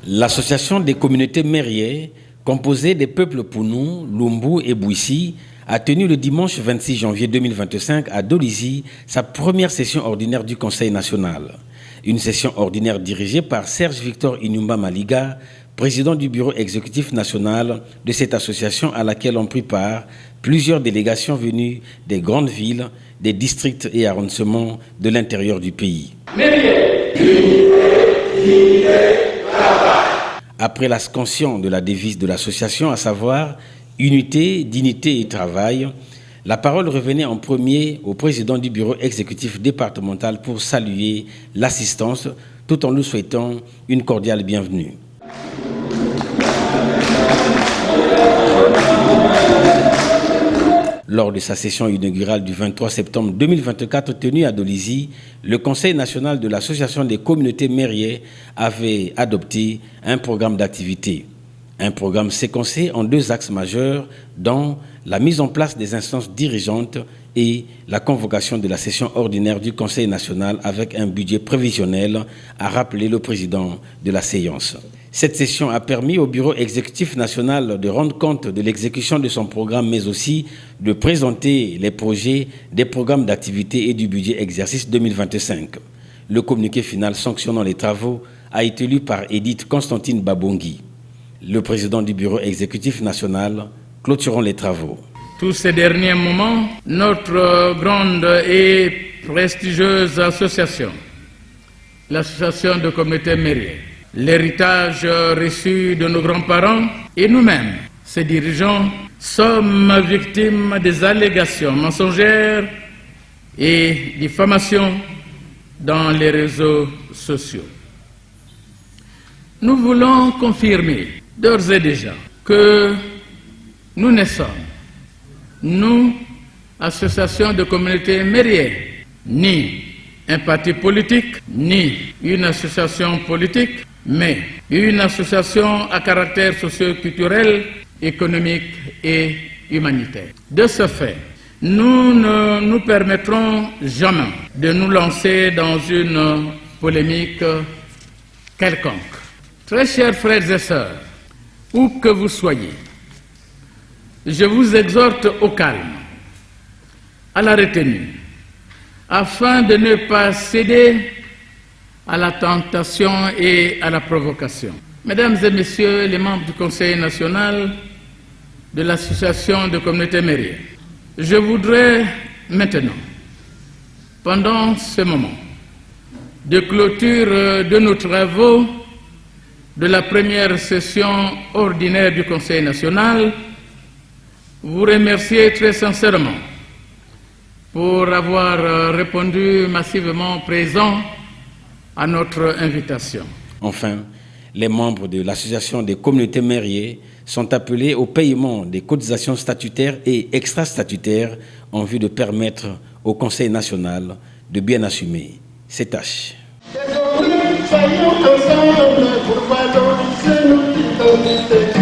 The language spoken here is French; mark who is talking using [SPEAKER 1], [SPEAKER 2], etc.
[SPEAKER 1] L'association des communautés mériées, composée des peuples Pounou, Lumbu et Bouissi, a tenu le dimanche 26 janvier 2025 à Dolisie sa première session ordinaire du Conseil national. Une session ordinaire dirigée par Serge Victor Inumba Maliga, président du bureau exécutif national de cette association à laquelle ont pris part plusieurs délégations venues des grandes villes, des districts et arrondissements de l'intérieur du pays. Après la scansion de la devise de l'association, à savoir « Unité, dignité et travail », la parole revenait en premier au président du bureau exécutif départemental pour saluer l'assistance tout en nous souhaitant une cordiale bienvenue. Lors de sa session inaugurale du 23 septembre 2024 tenue à Dolisie, le Conseil national de l'Association des communautés mériées avait adopté un programme d'activité. Un programme séquencé en deux axes majeurs, dont la mise en place des instances dirigeantes et la convocation de la session ordinaire du Conseil national avec un budget prévisionnel, a rappelé le président de la séance. Cette session a permis au Bureau exécutif national de rendre compte de l'exécution de son programme, mais aussi de présenter les projets des programmes d'activité et du budget exercice 2025. Le communiqué final sanctionnant les travaux a été lu par Edith Constantine Babongi. Le président du Bureau exécutif national clôturant les travaux.
[SPEAKER 2] Tous ces derniers moments, notre grande et prestigieuse association, l'association de communautés mériées, l'héritage reçu de nos grands-parents et nous-mêmes, ses dirigeants, sommes victimes des allégations mensongères et diffamations dans les réseaux sociaux. Nous voulons confirmer d'ores et déjà que nous ne sommes, nous, association de communautés mériées, ni un parti politique, ni une association politique, mais une association à caractère socio-culturel, économique et humanitaire. De ce fait, nous ne nous permettrons jamais de nous lancer dans une polémique quelconque. Très chers frères et sœurs, où que vous soyez, je vous exhorte au calme, à la retenue, afin de ne pas céder à la tentation et à la provocation. Mesdames et messieurs les membres du Conseil national de l'Association de communautés mériées, je voudrais maintenant, pendant ce moment de clôture de nos travaux de la première session ordinaire du Conseil national, vous remercier très sincèrement pour avoir répondu massivement présent à notre invitation.
[SPEAKER 1] Enfin, les membres de l'Association des communautés mériées sont appelés au paiement des cotisations statutaires et extra-statutaires en vue de permettre au Conseil national de bien assumer ses tâches. Soyons ensemble pour valoriser nos identités.